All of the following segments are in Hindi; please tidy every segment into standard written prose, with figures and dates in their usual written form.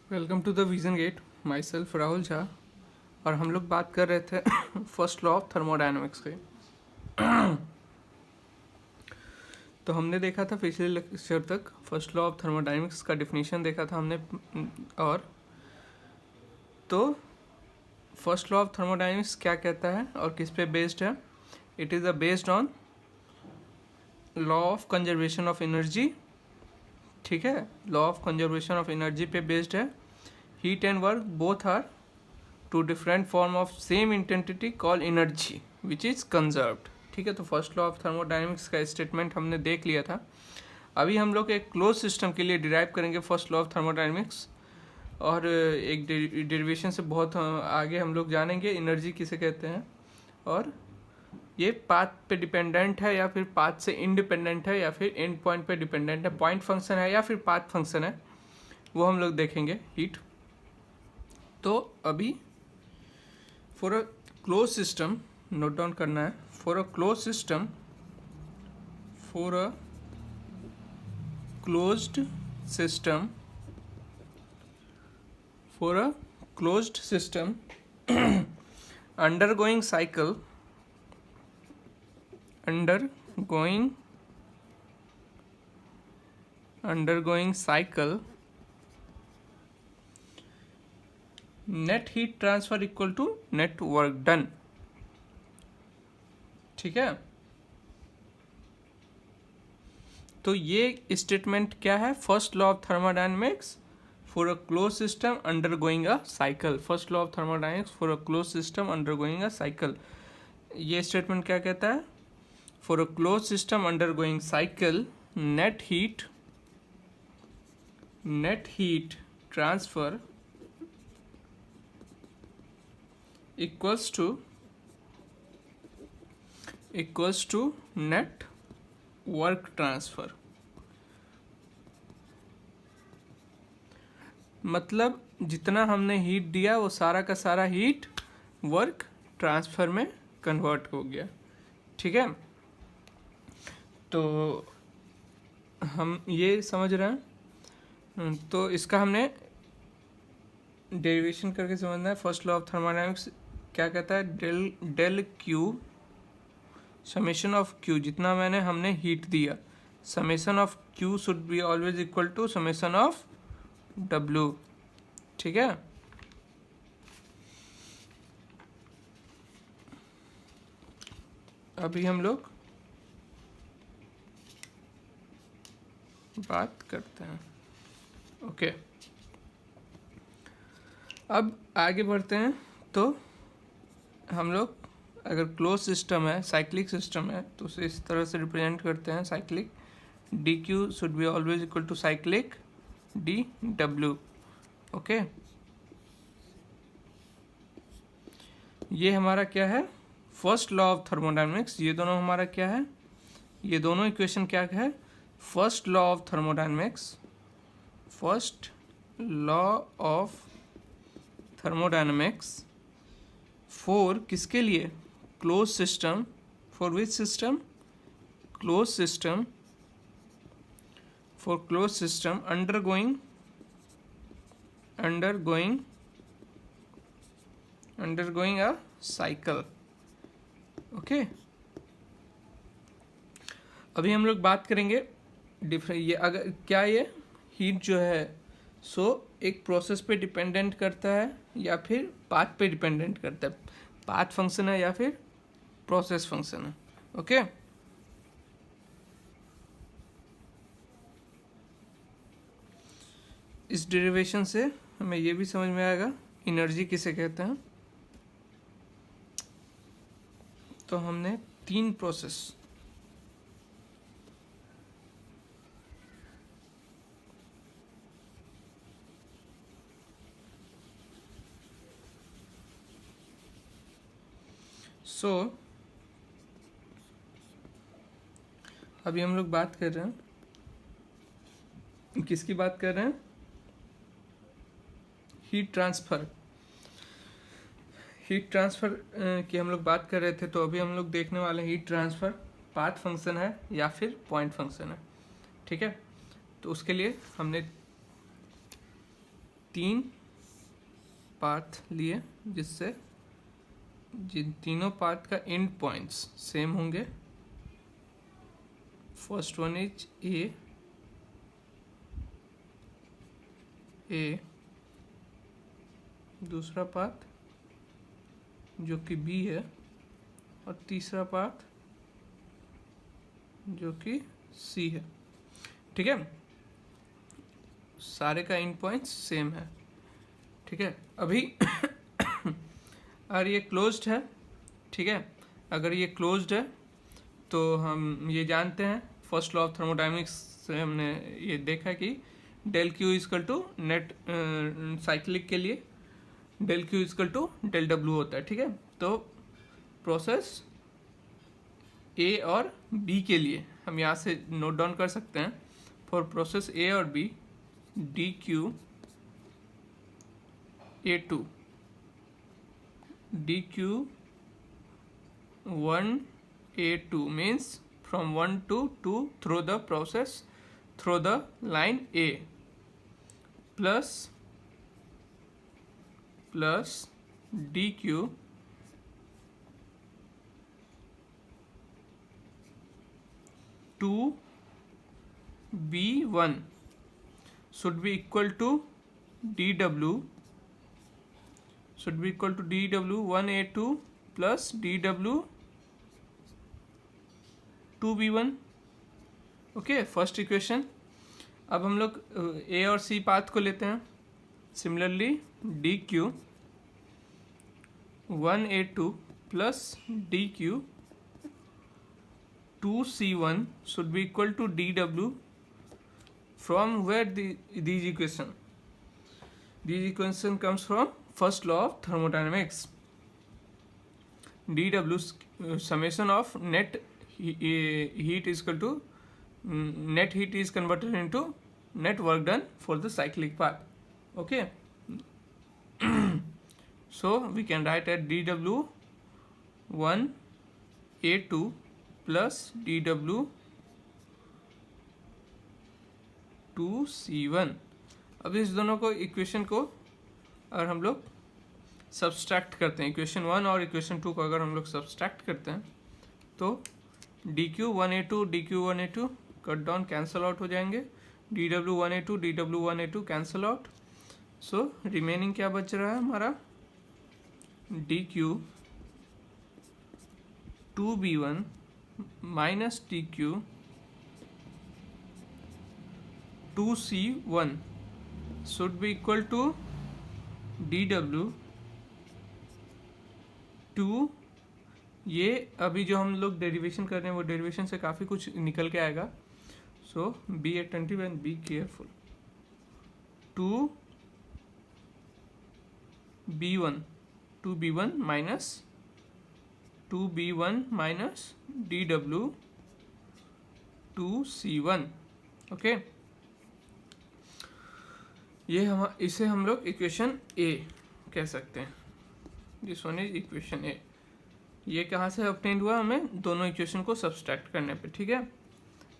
Welcome to the vision gate. Myself Rahul Jha. और हम लोग बात कर रहे थे फर्स्ट लॉ ऑफ थर्मोडायनामिक्स के। तो हमने देखा था पिछले लेक्चर तक फर्स्ट लॉ ऑफ थर्मोडायनामिक्स का डिफिनीशन देखा था हमने। और तो फर्स्ट लॉ ऑफ थर्मोडायनामिक्स क्या कहता है और किस पे बेस्ड है? It is based on law of conservation of energy. ठीक है, law of conservation of energy पे बेस्ड है। Heat and work both are two different form of same intensity call energy which is conserved. ठीक है, तो फर्स्ट लॉ ऑफ थर्मोडायनामिक्स का स्टेटमेंट हमने देख लिया था। अभी हम लोग एक क्लोज सिस्टम के लिए डिराइव करेंगे फर्स्ट लॉ ऑफ थर्मोडायनामिक्स, और एक डेरिवेशन से बहुत आगे हम लोग जानेंगे एनर्जी किसे कहते हैं, और ये पाथ पे डिपेंडेंट है या फिर पाथ से इंडिपेंडेंट है या फिर एंड पॉइंट पे डिपेंडेंट है, पॉइंट फंक्शन है या फिर पाथ फंक्शन है, वो हम लोग देखेंगे हीट। तो अभी for a close system note down करना है। For a close system, for a closed system, for a closed system undergoing cycle, undergoing cycle, net heat transfer equal to net work done। ठीक है, तो ये स्टेटमेंट क्या है? First law of thermodynamics for a close system undergoing a cycle. First law of thermodynamics for a close system undergoing a cycle. ये स्टेटमेंट क्या कहता है? For a close system undergoing cycle, net heat transfer equals to net work transfer. मतलब जितना हमने हीट दिया वो सारा का सारा हीट वर्क ट्रांसफर में कन्वर्ट हो गया। ठीक है, तो हम ये समझ रहे हैं। तो इसका हमने डेरिवेशन करके समझना है। फर्स्ट लॉ ऑफ थर्मोडायनामिक्स क्या कहता है? Del Q summation of Q, जितना हमने हीट दिया, summation of Q should be always equal to summation of W. ठीक है, अभी हम लोग बात करते हैं। ओके, अब आगे बढ़ते हैं। तो हम लोग अगर क्लोज सिस्टम है, साइक्लिक सिस्टम है, तो उसे इस तरह से रिप्रेजेंट करते हैं cyclic. D Q should be always equal to cyclic D W. Okay, ये हमारा क्या है? First law of thermodynamics. ये दोनों हमारा क्या है? ये दोनों इक्वेशन क्या है? First law of thermodynamics, first law of thermodynamics for किसके लिए? Close system. For which system? Close system. For close system undergoing a cycle. Okay, अभी हम लोग बात करेंगे ये अगर क्या ये हीट जो है सो एक प्रोसेस पे डिपेंडेंट करता है या फिर पाथ पे डिपेंडेंट करता है, पाथ फंक्शन है या फिर प्रोसेस फंक्शन है। ओके, इस डेरिवेशन से हमें ये भी समझ में आएगा एनर्जी किसे कहते हैं। तो हमने तीन प्रोसेस अभी हम लोग बात कर रहे हैं, किसकी बात कर रहे हैं? हीट ट्रांसफ़र की हम लोग बात कर रहे थे। तो अभी हम लोग देखने वाले हैं हीट ट्रांसफ़र पाथ फंक्शन है या फिर पॉइंट फंक्शन है। ठीक है, तो उसके लिए हमने 3 पाथ लिए जिससे जिन तीनों पाथ का एंड पॉइंट्स सेम होंगे. फर्स्ट वन इज ए, दूसरा पाथ जो कि बी है, और तीसरा पाथ जो कि सी है. ठीक है, सारे का एंड पॉइंट्स सेम है. ठीक है, अभी अगर ये क्लोज्ड है, ठीक है, अगर ये क्लोज्ड है तो हम ये जानते हैं फर्स्ट लॉ ऑफ थर्मोडायनेमिक्स से हमने ये देखा कि del Q is equal to net cyclic के लिए del Q is equal to del W होता है. ठीक है, तो प्रोसेस ए और बी के लिए हम यहाँ से नोट डाउन कर सकते हैं. फॉर प्रोसेस ए और B, D Q A2 dq1 A2 means from 1 to 2 through the process through the line A plus dq 2 B1 should be equal to dw should be equal to dw1 A2 plus dw 2B1. Okay, first equation. अब हम लोग ए और सी पाथ को लेते हैं. Similarly D Q 1A2 plus D Q 2C1 should be equal to dw from where these equation comes from first law of thermodynamics. dw summation of net heat is equal to net heat is converted into net work done for the cyclic path. Okay, so we can write at dw 1 A2 plus dw 2C1. अब इस दोनों को इक्वेशन को अगर हम लोग सब्सट्रैक्ट करते हैं, इक्वेशन 1 और इक्वेशन 2 को अगर हम लोग सब्सट्रैक्ट करते हैं तो dq1a2 dq1a2 cut down cancel out हो जाएंगे. dw1a2 dw1a2 cancel out. So remaining क्या बच रहा है हमारा, dq 2b1 minus dq 2c1 should be equal to dw 2. ये अभी जो हम लोग डेरिवेशन कर रहे हैं वो डेरिवेशन से काफ़ी कुछ निकल के आएगा. So be attentive and be careful. 2b1 minus 2b1 minus dw 2c1. Okay, ये इसे हम लोग इक्वेशन ए कह सकते हैं. This one is equation A. ये कहाँ से ऑब्टेन्ड हुआ, हमें दोनों इक्वेशन को सब्सट्रैक्ट करने पे. ठीक है,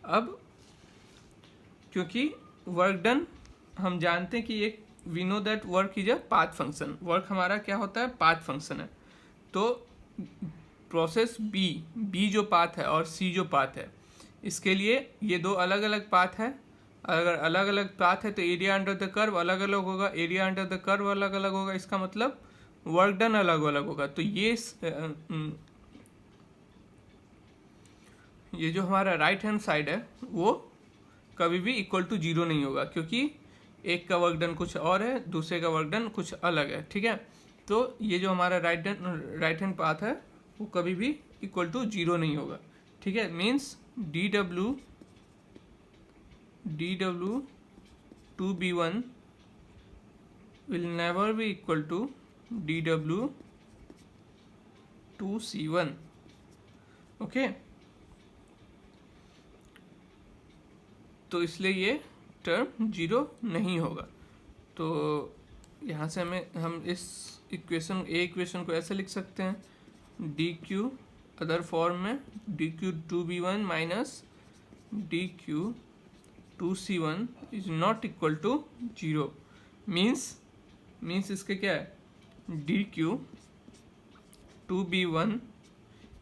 अब क्योंकि वर्क डन हम जानते हैं कि एक we know that work is a path function. Work हमारा क्या होता है, पाथ फंक्शन है. तो प्रोसेस बी जो पाथ है और सी जो पाथ है, इसके लिए ये दो अलग अलग पाथ है. अगर अलग अलग पाथ है तो एरिया अंडर द कर्व अलग अलग होगा, एरिया अंडर द कर्व अलग अलग होगा. इसका मतलब वर्क डन अलग अलग होगा. तो ये जो हमारा राइट हैंड साइड है वो कभी भी इक्वल टू 0 नहीं होगा, क्योंकि एक का वर्क डन कुछ और है, दूसरे का वर्क डन कुछ अलग है. ठीक है, तो ये जो हमारा राइट हैंड पाथ है वो कभी भी इक्वल टू 0 नहीं होगा. ठीक है, means dw 2b1 will never be equal to dw 2c1. Okay, तो इसलिए ये टर्म 0 नहीं होगा. तो यहाँ से हम इस इक्वेशन को ऐसे लिख सकते हैं, dq अदर फॉर्म में dq 2b1 minus dq 2c1 is not equal to 0. Means means इसके क्या है D Q two B one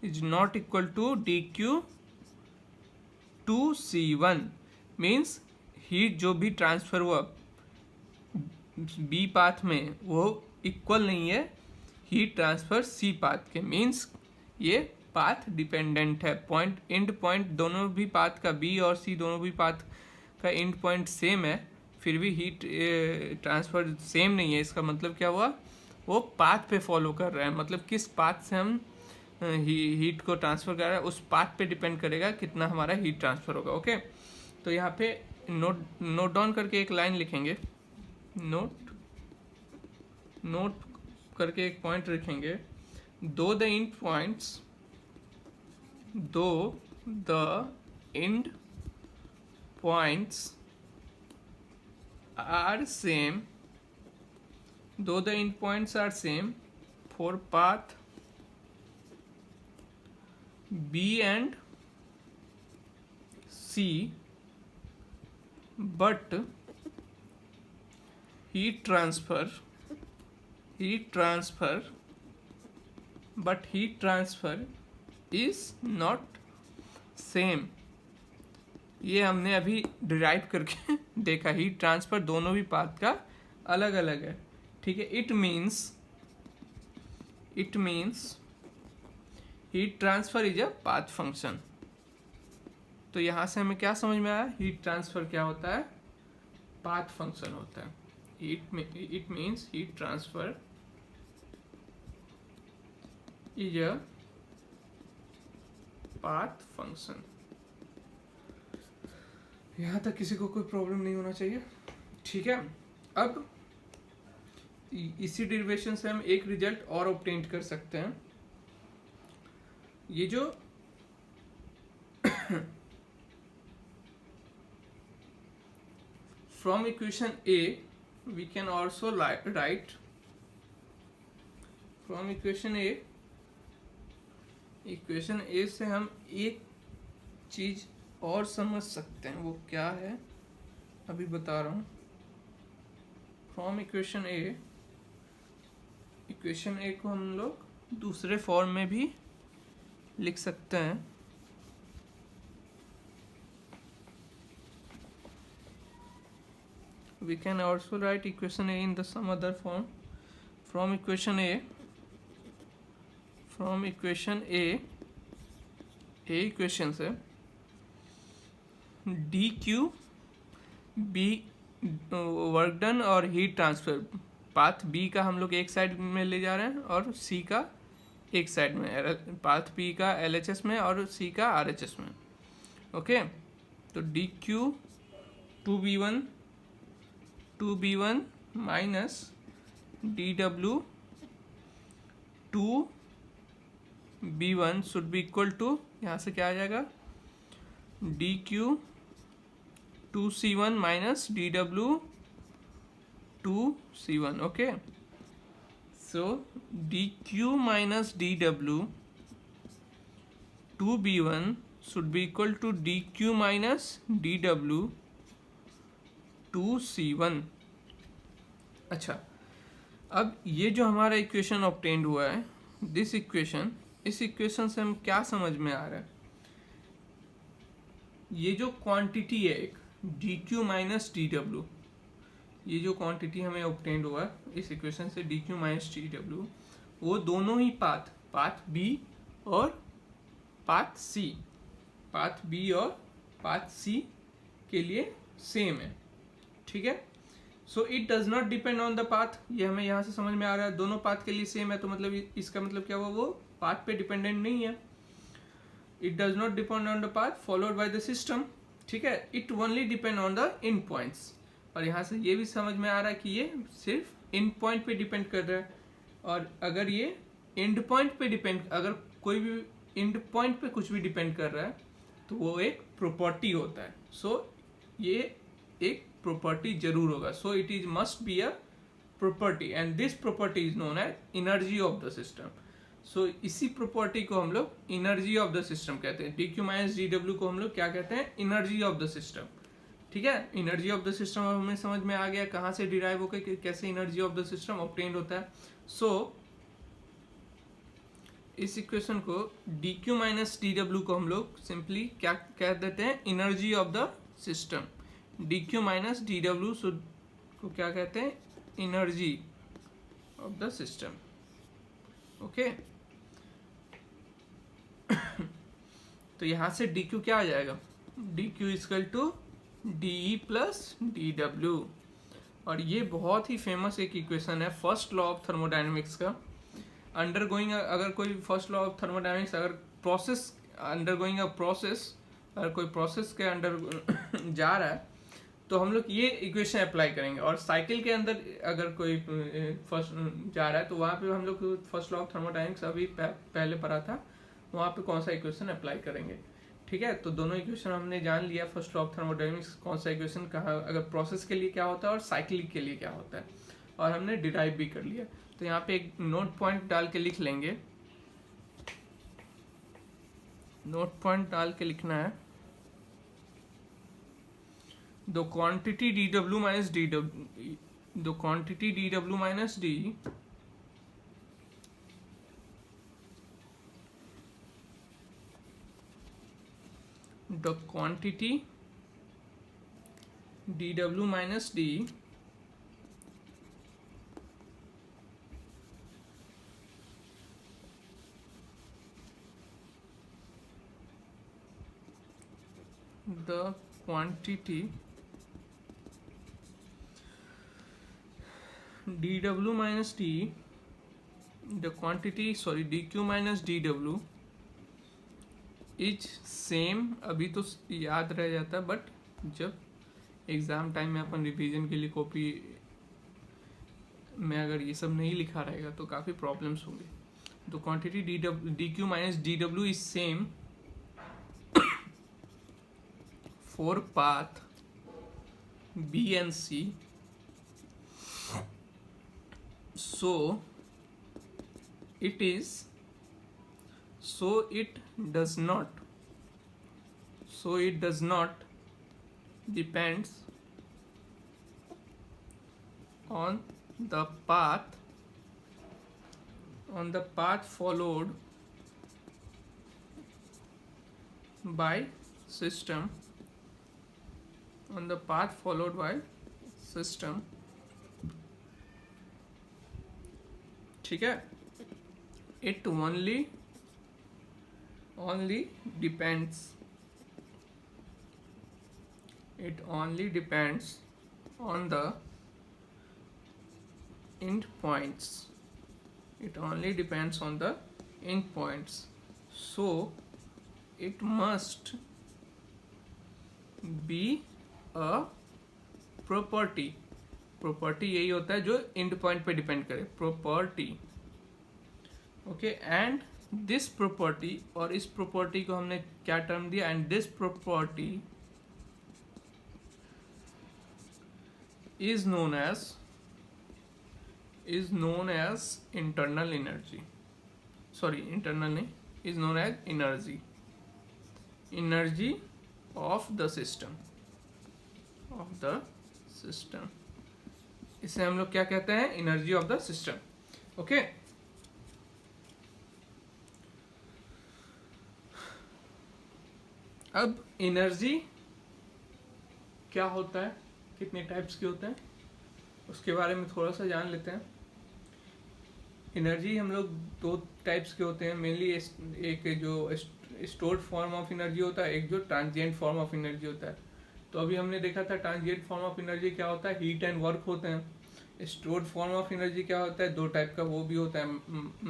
is not equal to D Q two C one. Means heat जो भी ट्रांसफर हुआ बी पाथ में वो इक्वल नहीं है हीट ट्रांसफर सी पाथ के। मीन्स ये पाथ डिपेंडेंट है। पॉइंट एंड पॉइंट दोनों भी पाथ का बी और सी दोनों भी पाथ का एंड पॉइंट सेम है, फिर भी हीट ट्रांसफर सेम नहीं है। इसका मतलब क्या हुआ, वो पाथ पे फॉलो कर रहा है। मतलब किस पाथ से हम हीट को ट्रांसफ़र कर रहा है उस पाथ पे डिपेंड करेगा कितना हमारा हीट ट्रांसफ़र होगा। ओके, तो यहाँ पे नोट डाउन करके एक लाइन लिखेंगे, नोट करके एक पॉइंट लिखेंगे। Though the end points are same, though the endpoints are same for path B and C, but heat transfer is not same। ये हमने अभी डिराइव करके देखा, हीट ट्रांसफर दोनों भी पाथ का अलग अलग है। ठीक है, it means heat transfer is a path function. तो यहां से हमें क्या समझ में आया, हीट ट्रांसफर क्या होता है, पाथ फंक्शन होता है। It means heat transfer is a path function. यहां तक किसी को कोई प्रॉब्लम नहीं होना चाहिए। ठीक है, अब इसी डेरिवेशन से हम एक रिजल्ट और ऑब्टेन कर सकते हैं। ये जो from equation A we can also write, from equation A से हम एक चीज और समझ सकते हैं। वो क्या है अभी बता रहा हूं। फ्रॉम इक्वेशन ए को हम लोग दूसरे फॉर्म में भी लिख सकते हैं। We can also write equation A in the some other form. From equation A equation से D Q B work done और हीट ट्रांसफर, पाथ बी का हम लोग एक साइड में ले जा रहे हैं और सी का एक साइड में, पाथ बी का LHS में और सी का RHS में। ओके, तो D Q two B one minus D W two B one should be equal to, यहाँ से क्या आ जाएगा, D Q two C one minus D W two C one. Okay, so dq minus dw 2b1 should be equal to dq minus dw 2c1। अच्छा, अब ये जो हमारा इक्वेशन ऑब्टेन्ड हुआ है, दिस इक्वेशन, इस इक्वेशन से हम क्या समझ में आ रहा है, ये जो क्वांटिटी है एक dq माइनस dw, ये जो क्वांटिटी हमें ऑब्टेन्ड हुआ इस इक्वेशन से D Q minus D W, वो दोनों ही पाथ बी और पाथ सी के लिए सेम है। ठीक है, so it does not depend on the path. ये हमें यहाँ से समझ में आ रहा है, दोनों पाथ के लिए सेम है, तो मतलब इसका मतलब क्या हुआ, वो पाथ पे डिपेंडेंट नहीं है। It does not depend on the path followed by the system. ठीक है, it only depend on the end points. और यहाँ से ये भी समझ में आ रहा है कि ये सिर्फ एंड पॉइंट पे डिपेंड कर रहा है, और अगर ये एंड पॉइंट पे डिपेंड, अगर कोई भी एंड पॉइंट पे कुछ भी डिपेंड कर रहा है तो वो एक प्रॉपर्टी होता है। सो ये एक प्रॉपर्टी जरूर होगा। So it is must be a property and this property is known as energy of the system. So इसी प्रॉपर्टी को हम लोग एनर्जी ऑफ द सिस्टम कहते हैं। D Q minus D W को हम लोग क्या कहते हैं, एनर्जी ऑफ द सिस्टम। ठीक है, एनर्जी ऑफ द सिस्टम हमें समझ में आ गया कहाँ से डिराइव होकर कैसे energy of the system obtained होता है। सो इस इक्वेशन को dq माइनस dw को हम लोग सिंपली क्या कह देते हैं, energy of the system. dq minus dw को क्या कहते हैं, energy of the system. Okay, तो यहां से dq क्या आ जाएगा, dq equal to de plus dw। और ये बहुत ही फेमस एक इक्वेशन है फर्स्ट लॉ ऑफ थर्मोडायनेमिक्स का। अंडरगोइंग, अगर कोई फर्स्ट लॉ ऑफ थर्मोडायनेमिक्स, अगर प्रोसेस अंडरगोइंग अ प्रोसेस, अगर कोई प्रोसेस के अंडर जा रहा है तो हम लोग ये इक्वेशन अप्लाई करेंगे। और साइकिल के अंदर अगर कोई फर्स्ट जा रहा है तो वहाँ पे हम लोग फर्स्ट लॉ ऑफ थर्मोडायनेमिक्स अभी पहले पढ़ा था, वहाँ पे कौन सा इक्वेशन अप्लाई करेंगे। ठीक है, तो दोनों इक्वेशन हमने जान लिया, फर्स्ट लॉ ऑफ थर्मोडायनेमिक्स कौन सा इक्वेशन कहाँ, अगर प्रोसेस के लिए क्या होता है और साइकिल के लिए क्या होता है, और हमने डिराइव भी कर लिया। तो यहाँ पे एक नोट पॉइंट डाल के लिख लेंगे, नोट पॉइंट डाल के लिखना है, the quantity dw minus dw, the quantity dw minus d the quantity dw minus d the quantity dw minus d, the quantity dq minus dw is same. अभी तो याद रह जाता है, बट जब एग्ज़ाम टाइम में अपन रिवीजन के लिए कॉपी में अगर ये सब नहीं लिखा रहेगा तो काफ़ी प्रॉब्लम्स होंगे। तो quantity dq minus dw is same for path b and c, so it does not depends on the path followed by system, ठीक है, it only depends on the end points, so it must be a property यही होता है जो एंड पॉइंट पे डिपेंड करे, property. Okay, and this property, और इस प्रॉपर्टी को हमने क्या टर्म दिया, and this property is known as internal energy, internal नहीं, is known as energy of the system, इसे हम लोग क्या कहते हैं, energy of the system. Okay, अब एनर्जी क्या होता है, कितने टाइप्स के होते हैं, उसके बारे में थोड़ा सा जान लेते हैं। एनर्जी हम लोग दो टाइप्स के होते हैं मेनली, एक जो स्टोर्ड फॉर्म ऑफ एनर्जी होता है, एक जो ट्रांजिएंट फॉर्म ऑफ एनर्जी होता है। तो अभी हमने देखा था ट्रांजिएंट फॉर्म ऑफ एनर्जी क्या होता है, हीट एंड वर्क होते हैं। स्टोर्ड फॉर्म ऑफ एनर्जी क्या होता है, दो टाइप का वो भी होता है,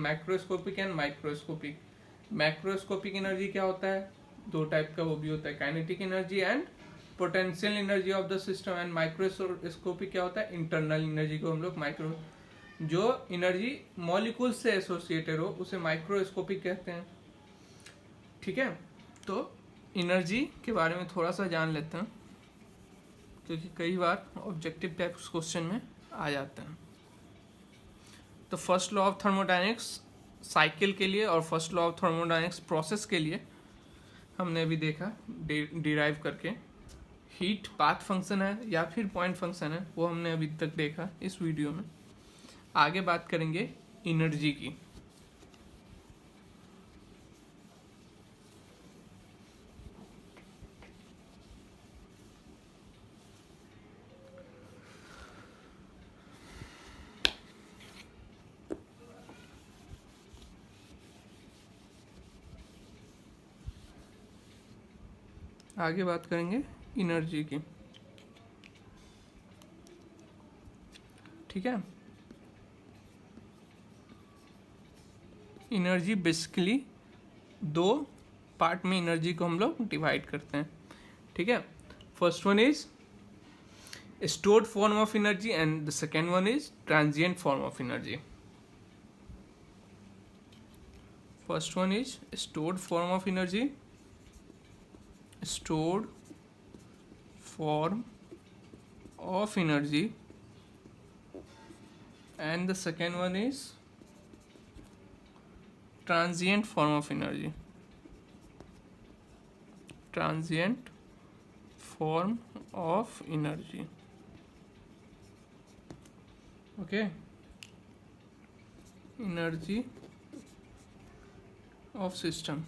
macroscopic and microscopic. Macroscopic energy क्या होता है, दो टाइप का वो भी होता है, kinetic energy and potential energy of the system. And microscopic क्या होता है, इंटरनल एनर्जी को हम लोग माइक्रो, जो एनर्जी मॉलिक्यूल से एसोसिएटेड हो उसे माइक्रोस्कोपिक कहते हैं। ठीक है, तो एनर्जी के बारे में थोड़ा सा जान लेते हैं, क्योंकि कई बार ऑब्जेक्टिव टाइप क्वेश्चन में आ जाते हैं। तो first law of thermodynamics cycle के लिए और first law of thermodynamics process के लिए हमने अभी देखा डिराइव करके। हीट पाथ फंक्शन है या फिर पॉइंट फंक्शन है, वो हमने अभी तक देखा इस वीडियो में। आगे बात करेंगे एनर्जी की। आगे बात करेंगे एनर्जी की, ठीक है। एनर्जी बेसिकली दो पार्ट में एनर्जी को हम लोग डिवाइड करते हैं, ठीक है। First one is stored form of energy and the second one is transient form of energy. First one is stored form of energy, stored form of energy, and the second one is transient form of energy, transient form of energy, okay। energy of system,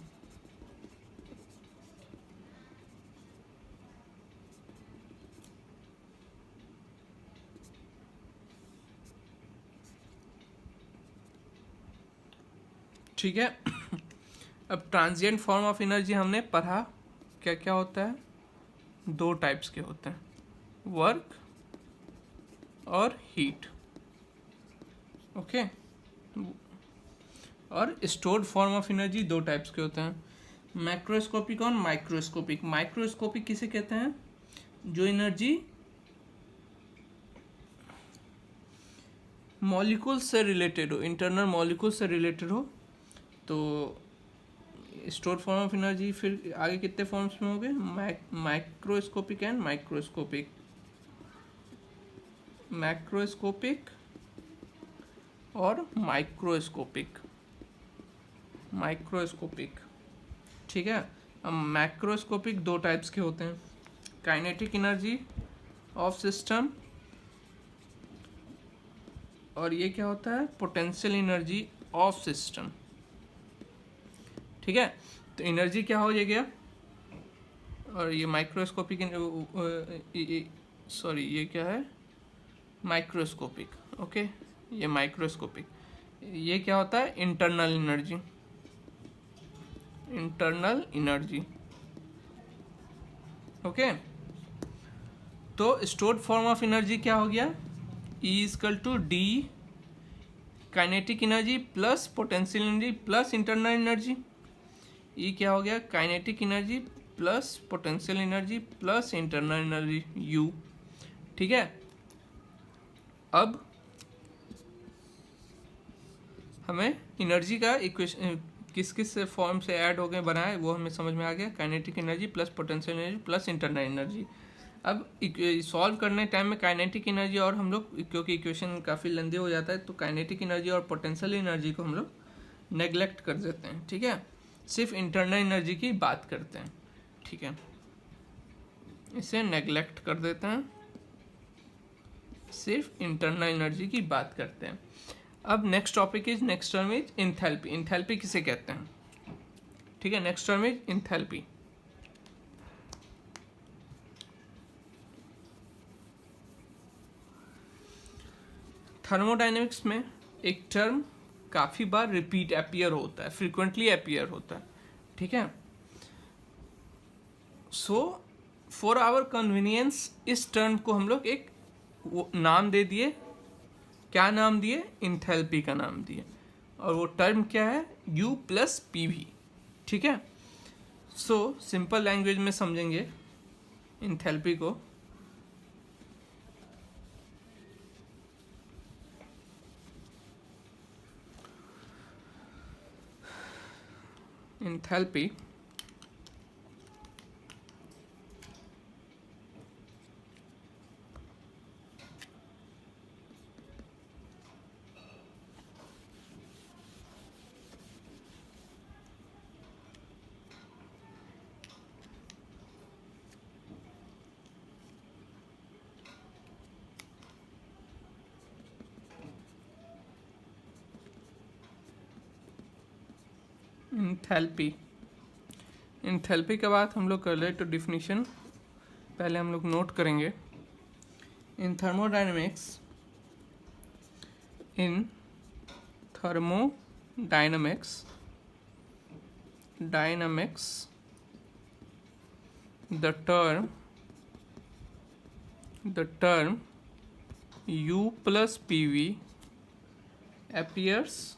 ठीक है। अब ट्रांजिएंट फॉर्म ऑफ एनर्जी हमने पढ़ा, क्या क्या होता है, दो टाइप्स के होते हैं, वर्क और हीट, ओके। और स्टोर्ड फॉर्म ऑफ एनर्जी दो टाइप्स के होते हैं, मैक्रोस्कोपिक और माइक्रोस्कोपिक। माइक्रोस्कोपिक किसे कहते हैं, जो एनर्जी मॉलिक्यूल से रिलेटेड हो, इंटरनल मॉलिक्यूल से रिलेटेड हो। तो स्टोर फॉर्म ऑफ एनर्जी फिर आगे कितने फॉर्म्स में हो गए, माइक्रोस्कोपिक एंड माइक्रोस्कोपिक, मैक्रोस्कोपिक और माइक्रोस्कोपिक, माइक्रोस्कोपिक, ठीक है। अब मैक्रोस्कोपिक दो टाइप्स के होते हैं, काइनेटिक एनर्जी ऑफ सिस्टम, और ये क्या होता है, पोटेंशियल एनर्जी ऑफ सिस्टम, ठीक है। तो एनर्जी क्या हो गया, और ये माइक्रोस्कोपिक, सॉरी ये क्या है, माइक्रोस्कोपिक, ओके। ये माइक्रोस्कोपिक, ये क्या होता है, internal energy, internal energy, okay. तो स्टोर्ड फॉर्म ऑफ एनर्जी क्या हो गया, E equal to the kinetic energy plus potential energy plus internal energy. E क्या हो गया, kinetic energy plus potential energy plus internal energy U, ठीक है। अब हमें एनर्जी का इक्वेशन किस किस फॉर्म से ऐड हो गए बनाए, वो हमें समझ में आ गया, kinetic energy plus potential energy plus internal energy. अब सॉल्व करने टाइम में काइनेटिक एनर्जी और हम लोग, क्योंकि इक्वेशन काफ़ी लंबी हो जाता है, तो काइनेटिक एनर्जी और पोटेंशियल एनर्जी को हम लोग नेग्लेक्ट कर देते हैं, ठीक है। सिर्फ इंटरनल एनर्जी की बात करते हैं, ठीक है, इसे नेग्लेक्ट कर देते हैं, सिर्फ इंटरनल एनर्जी की बात करते हैं। अब next topic is, next term is enthalpy. Enthalpy किसे कहते हैं, ठीक है। Next term is enthalpy. Thermodynamics में एक टर्म काफ़ी बार रिपीट अपीयर होता है, फ्रीक्वेंटली अपीयर होता है, ठीक है। सो फॉर आवर कन्वीनियंस इस टर्म को हम लोग एक नाम दे दिए, क्या नाम दिए, इंथैल्पी का नाम दिए, और वो टर्म क्या है, U प्लस PV, ठीक है। सो सिंपल लैंग्वेज में समझेंगे इंथैल्पी को, इंथैल्पी इंथैल्पी। इंथैल्पी के बाद हम लोग कर ले तो डिफिनीशन पहले हम लोग नोट करेंगे। इन thermodynamics the term U plus PV appears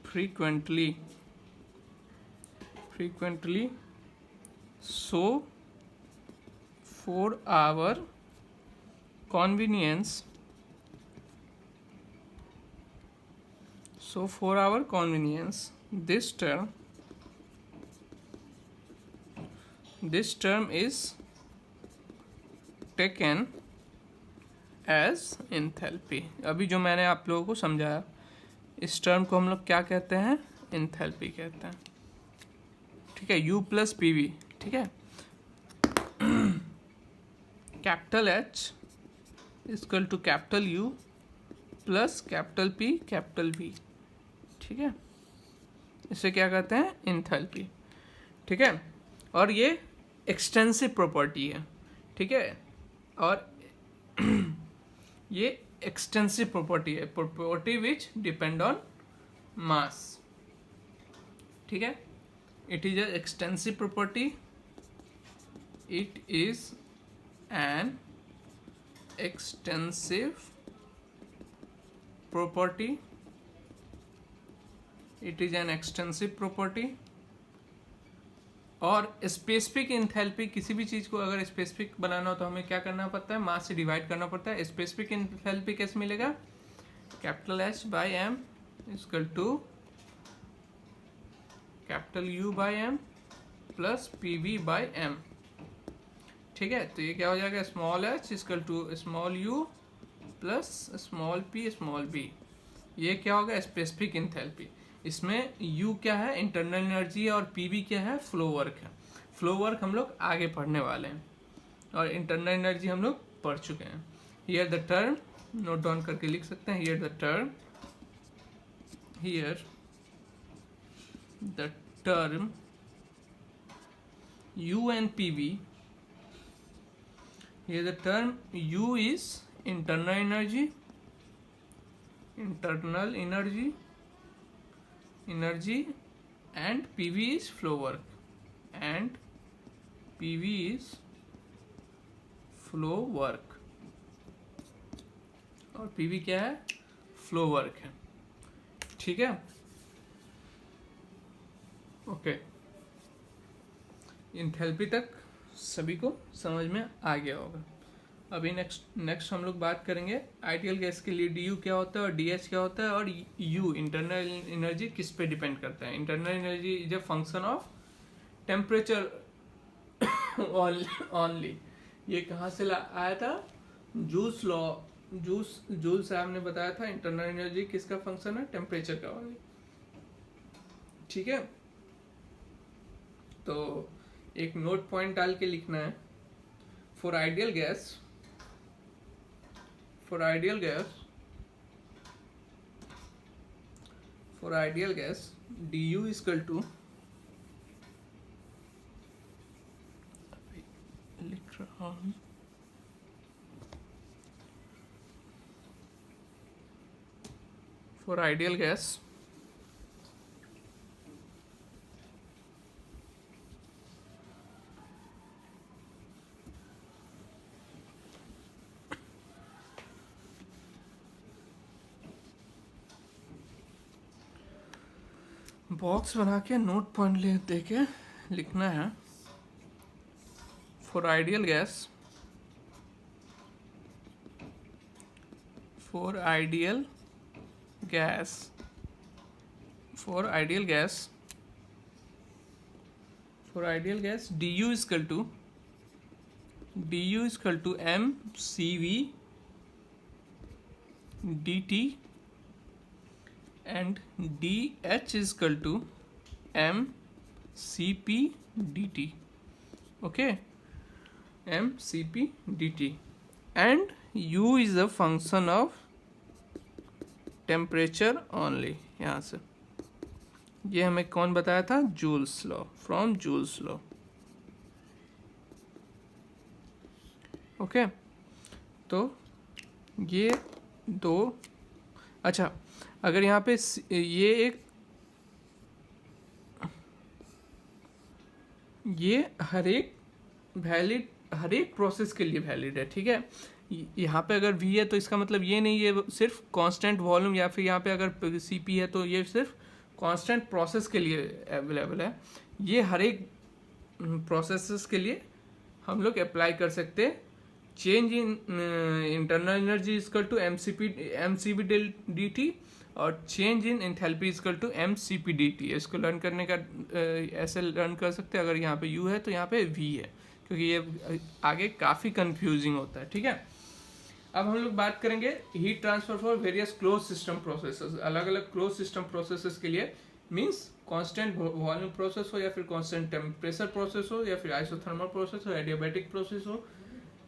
frequently, so for our convenience, this term is taken as enthalpy। अभी जो मैंने आप लोगों को समझाया, इस टर्म को हम लोग क्या कहते हैं? एंथैल्पी कहते हैं। ठीक है, U प्लस पी वी। ठीक है, capital H equal to capital U plus capital P capital V। ठीक है, इसे क्या कहते हैं? एंथैल्पी। ठीक है, और ये एक्सटेंसिव प्रॉपर्टी है। ठीक है, और ये एक्सटेंसिव प्रॉपर्टी है, प्रॉपर्टी विच डिपेंड ऑन मास। ठीक है, it is a extensive property, it is an extensive property, it is an extensive property. और स्पेसिफिक इंथैल्पी, किसी भी चीज़ को अगर स्पेसिफिक बनाना हो तो हमें क्या करना पड़ता है? मास से डिवाइड करना पड़ता है। स्पेसिफिक इंथैल्पी कैसे मिलेगा? Capital H by M equal to capital U by M plus P V by M. ठीक है, तो ये क्या हो जाएगा? Small h equal to small u plus small p small b। ये क्या होगा? Specific enthalpy. इसमें U क्या है? इंटरनल एनर्जी, और PV क्या है? फ्लो वर्क है। फ्लो वर्क हम लोग आगे पढ़ने वाले हैं, और इंटरनल एनर्जी हम लोग पढ़ चुके हैं। Here the term, note down करके लिख सकते हैं। Here the term U and PV, here the term U is internal energy, and PV is flow work, और PV क्या है? फ्लो वर्क है। ठीक है, ओके। इंथैल्पी तक सभी को समझ में आ गया होगा। अभी नेक्स्ट हम लोग बात करेंगे आइडियल गैस के लिए DU क्या होता है और DH क्या होता है, और U इंटरनल एनर्जी किस पे डिपेंड करता है। Internal energy is a function of temperature only. ये कहाँ से आया था? जूल्स लॉ, जूल साहब ने बताया था इंटरनल एनर्जी किसका फंक्शन है? टेम्परेचर का ओनली। ठीक है, तो एक नोट पॉइंट डाल के लिखना है। For ideal gas DU equal to, लिख रहा हूं, फॉर आइडियल गैस बॉक्स बना के नोट पॉइंट दे के लिखना है। For ideal gas DU equal to mCV dt and DH is equal to mCP dt. Okay, mCP dt, and U is a function of temperature only, यहाँ से ये हमें कौन बताया था, joules law, from joules law. Okay, तो ये दो, अच्छा अगर यहाँ पे ये एक, ये हर एक वैलिड, हर एक प्रोसेस के लिए वैलिड है, ठीक है। यहाँ पे अगर V है तो इसका मतलब ये नहीं ये सिर्फ कांस्टेंट वॉल्यूम, या फिर यहाँ पे अगर Cp है तो ये सिर्फ कांस्टेंट प्रोसेस के लिए अवेलेबल है। ये हर एक प्रोसेसेस के लिए हम लोग अप्लाई कर सकते हैं। Change in internal energy equal to mCp dt, और change in enthalpy equal to mCp dt। इसको लर्न करने का ऐसे लर्न कर सकते हैं, अगर यहाँ पे U है तो यहाँ पे V है, क्योंकि ये आगे काफ़ी कंफ्यूजिंग होता है, ठीक है। अब हम लोग बात करेंगे heat transfer for various close system processes. अलग अलग क्लोज सिस्टम प्रोसेसेस के लिए, मींस कांस्टेंट वॉल्यूम प्रोसेस हो, या फिर कांस्टेंट टेम्परेचर प्रोसेस हो, या फिर आइसोथर्मल प्रोसेस हो, एडियाबैटिक प्रोसेस हो,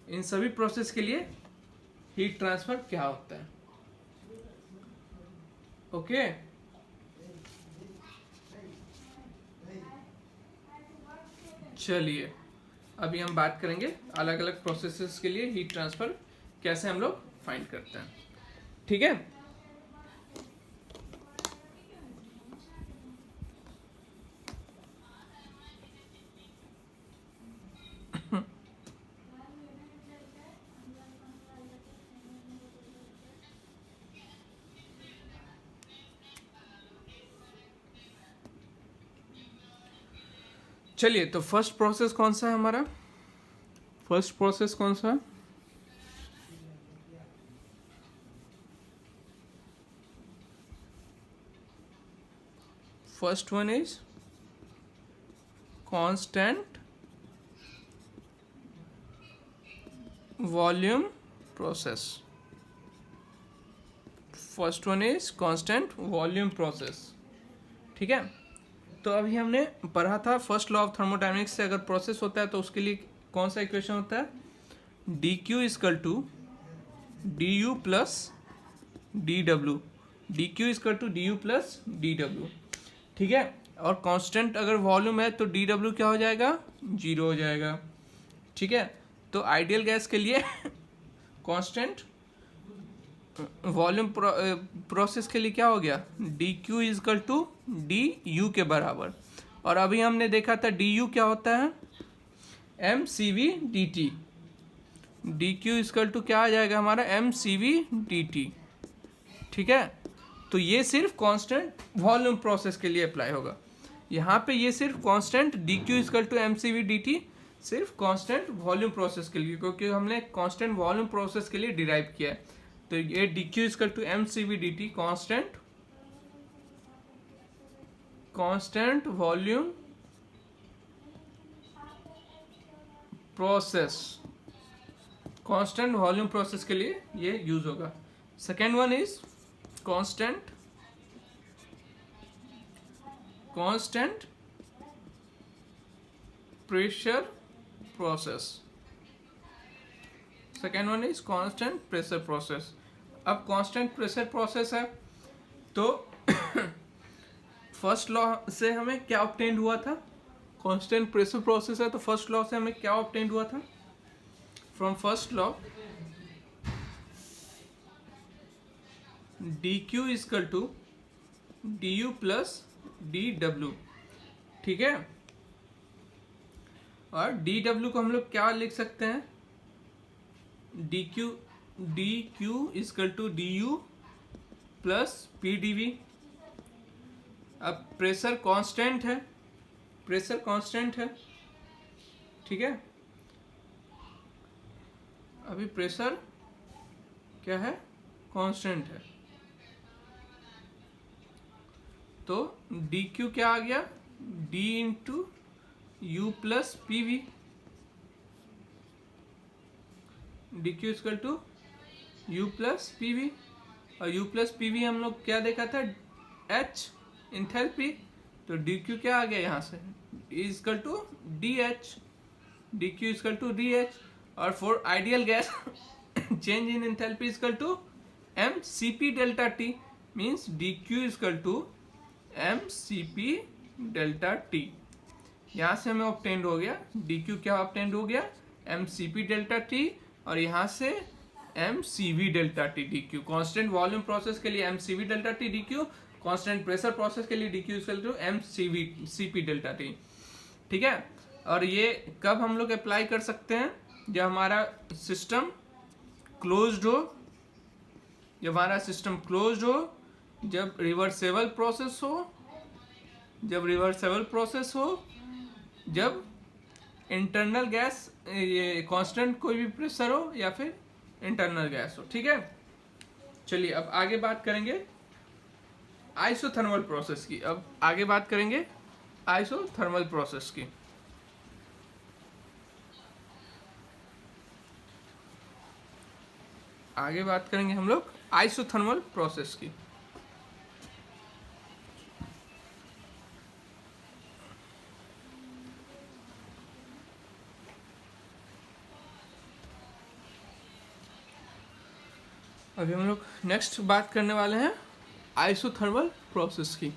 इन सभी प्रोसेस के लिए हीट ट्रांसफर क्या होता है। ओके, चलिए अभी हम बात करेंगे अलग अलग प्रोसेसेस के लिए हीट ट्रांसफर कैसे हम लोग फाइंड करते हैं, ठीक है। चलिए, तो फर्स्ट प्रोसेस कौन सा है हमारा, फर्स्ट प्रोसेस कौन सा है, first one is constant volume process. First one is constant volume process, ठीक है। तो अभी हमने पढ़ा था फर्स्ट लॉ ऑफ थर्मोडायनेमिक्स से अगर प्रोसेस होता है तो उसके लिए कौन सा इक्वेशन होता है, D Q is equal to D U plus D W, D Q is equal to D U plus D W, ठीक है। और कांस्टेंट अगर वॉल्यूम है तो डी डब्ल्यू क्या हो जाएगा, जीरो हो जाएगा, ठीक है। तो आइडियल गैस के लिए कांस्टेंट वॉल्यूम प्रोसेस के लिए क्या हो गया, D Q is equal to D U के बराबर। और अभी हमने देखा था डी यू क्या होता है, M C V D T, D Q is equal to क्या आ जाएगा हमारा, M C V D T, ठीक है। तो ये सिर्फ कांस्टेंट वॉल्यूम प्रोसेस के लिए अप्लाई होगा। यहाँ पे ये सिर्फ constant D Q is equal to M C V D T सिर्फ कांस्टेंट वॉल्यूम प्रोसेस के लिए, क्योंकि हमने कांस्टेंट वॉल्यूम प्रोसेस के लिए डिराइव किया है। तो ये D Q is equal to M C V D T constant volume process, constant volume process के लिए ये यूज होगा। Second one is constant pressure process, second one is constant pressure process. अब कांस्टेंट प्रेशर प्रोसेस है तो फर्स्ट लॉ से हमें क्या ऑब्टेन्ड हुआ था, कांस्टेंट प्रेशर प्रोसेस है तो फर्स्ट लॉ से हमें क्या ऑब्टेन्ड हुआ था, from first law D Q is equal to D U plus D W, ठीक है। और डी डब्ल्यू को हम लोग क्या लिख सकते हैं, D Q is equal to D U plus P D V. अब प्रेशर कांस्टेंट है, प्रेशर कांस्टेंट है, ठीक है। अभी प्रेशर क्या है, कांस्टेंट है, तो डी क्यू क्या आ गया, D into U plus P V, D Q is equal to U plus P V. और यू प्लस पी वी हम लोग क्या देखा था, एच इंथैल्पी, तो डी क्यू क्या आ गया यहाँ से, equal to D H, D Q is equal to D H. और for ideal gas change in enthalpy equal to M C P delta T, means D Q is equal to M C P delta T. यहाँ से हमें ऑब्टेंड हो गया डी क्यू, क्या ऑब्टेंड हो गया, M C P delta T, और यहाँ से M C V delta T D Q. Constant volume process के लिए M C V delta T D Q, constant pressure process के लिए D Q is equal to M C V C P delta T. ठीक है, और ये कब हम लोग अप्लाई कर सकते हैं, जब हमारा सिस्टम क्लोज्ड हो, जब हमारा सिस्टम क्लोज्ड हो, जब रिवर्सेबल प्रोसेस हो, जब रिवर्सेबल प्रोसेस हो, जब इंटरनल गैस ये कांस्टेंट कोई भी प्रेशर हो या फिर इंटरनल गैस हो। ठीक है, चलिए अब आगे बात करेंगे आइसोथर्मल प्रोसेस की। अब आगे बात करेंगे आइसोथर्मल प्रोसेस की। आगे बात करेंगे हम लोग आइसोथर्मल प्रोसेस की। अभी हम लोग नेक्स्ट बात करने वाले हैं आइसोथर्मल प्रोसेस की।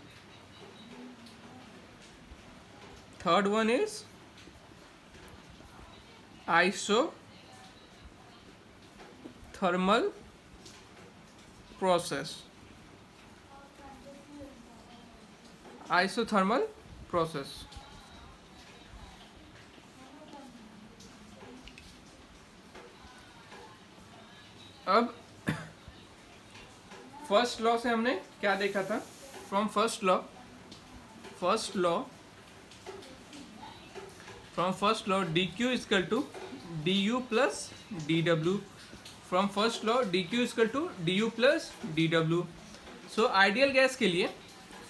Third one is isothermal process. Isothermal process अब फर्स्ट लॉ से हमने क्या देखा था, from first law D Q is equal to D U plus D W. From first law D Q is equal to D U plus D W. So ideal gas के लिए,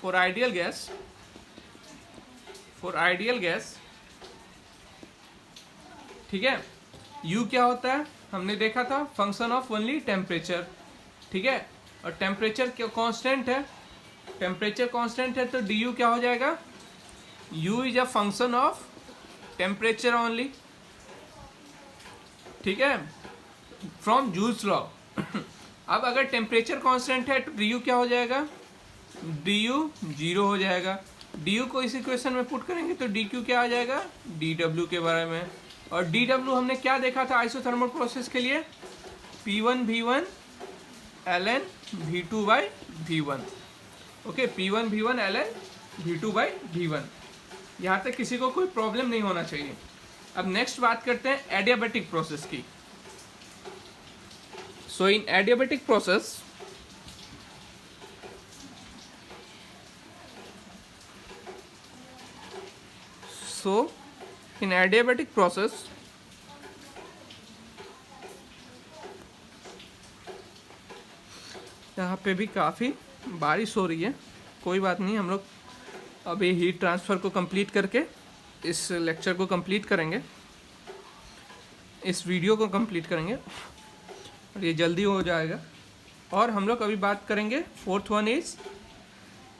फॉर आइडियल गैस, ठीक है, यू क्या होता है हमने देखा था, फंक्शन ऑफ ओनली टेम्परेचर। ठीक है, और टेम्परेचर क्या कांस्टेंट है, टेम्परेचर कांस्टेंट है, तो डी यू क्या हो जाएगा, you is a function of temperature only. ठीक है, फ्रॉम जूल्स लॉ। अब अगर टेम्परेचर कांस्टेंट है तो डी यू क्या हो जाएगा, डी यू जीरो हो जाएगा। डी यू को इस इक्वेशन में पुट करेंगे तो डी क्यू क्या आ जाएगा, डी डब्ल्यू के बारे में। और डी डब्ल्यू हमने क्या देखा था आइसोथर्मल प्रोसेस के लिए, P1 V1 ln V2 by V1। Okay, P1 V1 ln V2 by V1। यहाँ तक किसी को कोई प्रॉब्लम नहीं होना चाहिए। अब नेक्स्ट बात करते हैं एडियाबेटिक प्रोसेस की। सो इन एडियाबेटिक प्रोसेस यहाँ पे भी काफ़ी बारिश हो रही है, कोई बात नहीं, हम लोग अभी हीट ट्रांसफ़र को कंप्लीट करके इस लेक्चर को कंप्लीट करेंगे, इस वीडियो को कंप्लीट करेंगे और ये जल्दी हो जाएगा। और हम लोग अभी बात करेंगे fourth one is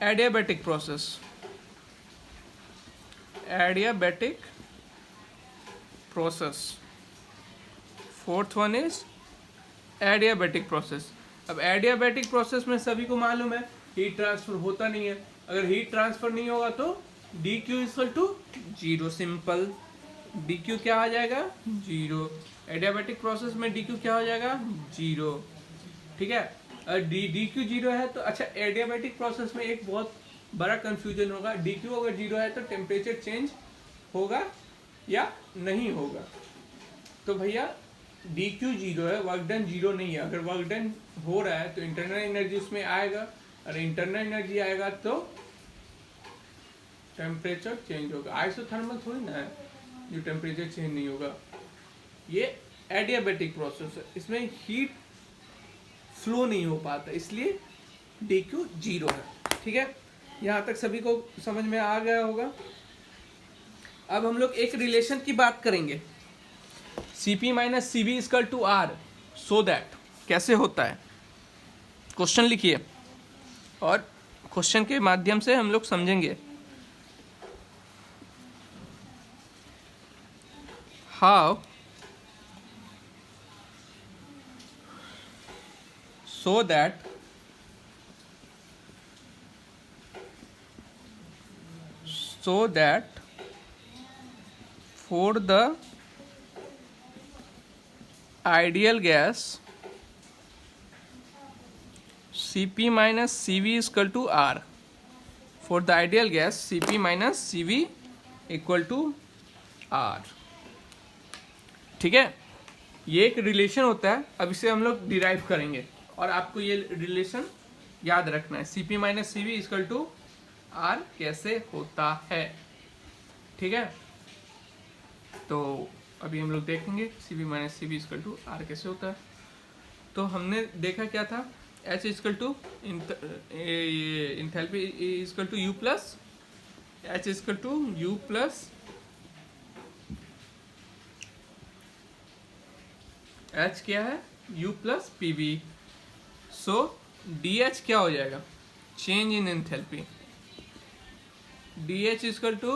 adiabatic process. Adiabatic process, fourth one is adiabatic process. अब एडियाबेटिक प्रोसेस में सभी को मालूम है हीट ट्रांसफर होता नहीं है। अगर हीट ट्रांसफर नहीं होगा तो D Q equal to zero, simple. D Q क्या आ जाएगा, जीरो। एडियाबेटिक प्रोसेस में डी क्यू क्या हो जाएगा, जीरो। ठीक है, अगर डी क्यू जीरो है तो अच्छा, एडियाबेटिक प्रोसेस में एक बहुत बड़ा कंफ्यूजन होगा, डी क्यू अगर जीरो है तो टेम्परेचर चेंज होगा या नहीं होगा। तो भैया डी क्यू जीरो है, वर्क डन जीरो नहीं है। अगर वर्क डन हो रहा है तो इंटरनल एनर्जी उसमें आएगा, और इंटरनल एनर्जी आएगा तो टेम्परेचर चेंज होगा। आइसोथर्मल थोड़ी ना है जो टेम्परेचर चेंज नहीं होगा, ये एडियाबेटिक प्रोसेस है, इसमें हीट फ्लो नहीं हो पाता, इसलिए डी क्यू जीरो है। ठीक है, यहाँ तक सभी को समझ में आ गया होगा। अब हम लोग एक रिलेशन की बात करेंगे, Cp minus Cv is equal to R, so that कैसे होता है, क्वेश्चन लिखिए और क्वेश्चन के माध्यम से हम लोग समझेंगे। How so that so that for the ideal gas Cp minus Cv is equal to R. For the ideal gas Cp minus Cv equal to R. ठीक है, ये एक रिलेशन होता है. अब इसे हम लोग डिराइव करेंगे और आपको ये रिलेशन याद रखना है. Cp minus Cv equal to R कैसे होता है. ठीक है, तो अभी हम लोग देखेंगे Cp minus Cv equal to R कैसे होता है. तो हमने देखा क्या था, H equal to enthalpy equal to U plus H equal to U plus H क्या है, U plus PV. So DH क्या हो जाएगा, change in enthalpy. DH equal to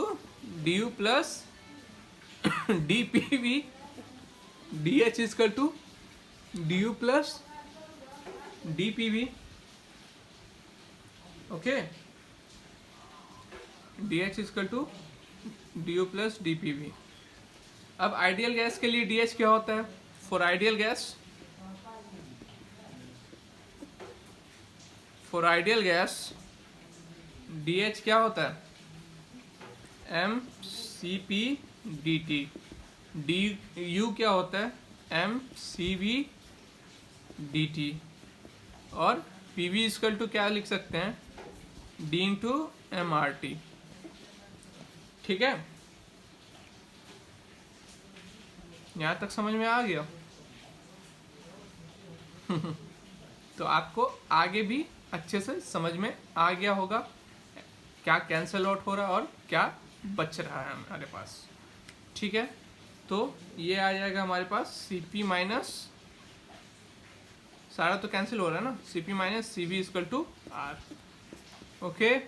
DU plus DPV. DH equal to DU plus DPV. Okay, DH equal to DU plus DPV. अब आइडियल गैस के लिए DH क्या होता है, फॉर आइडियल गैस DH क्या होता है, MCP DT. DU क्या होता है, MCV DT. और PV इक्वल टू क्या लिख सकते हैं, D इंटू MRT. ठीक है, यहां तक समझ में आ गया. तो आपको आगे भी अच्छे से समझ में आ गया होगा क्या कैंसल आउट हो रहा है और क्या बच रहा है हमारे पास. ठीक है, तो ये आ जाएगा हमारे पास Cp माइनस, सारा तो कैंसिल हो रहा है ना, Cp minus Cv equal to R. Okay,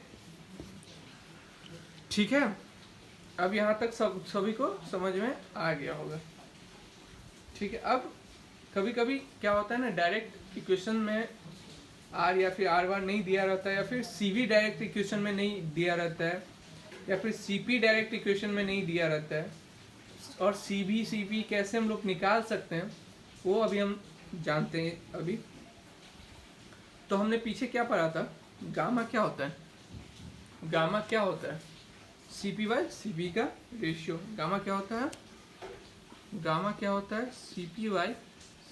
ठीक है, अब यहाँ तक सभी को समझ में आ गया होगा. ठीक है, अब कभी कभी क्या होता है ना, डायरेक्ट इक्वेशन में R या फिर R बार नहीं दिया रहता है, या फिर Cv डायरेक्ट इक्वेशन में नहीं दिया रहता है, या फिर Cp डायरेक्ट इक्वेशन में नहीं दिया रहता है. और Cv कैसे हम लोग निकाल सकते हैं वो अभी हम जानते हैं. अभी तो हमने पीछे क्या पढ़ा था, गामा क्या होता है, गामा क्या होता है, Cp बाय Cv का रेशियो. गामा क्या होता है, गामा क्या होता है, Cp बाय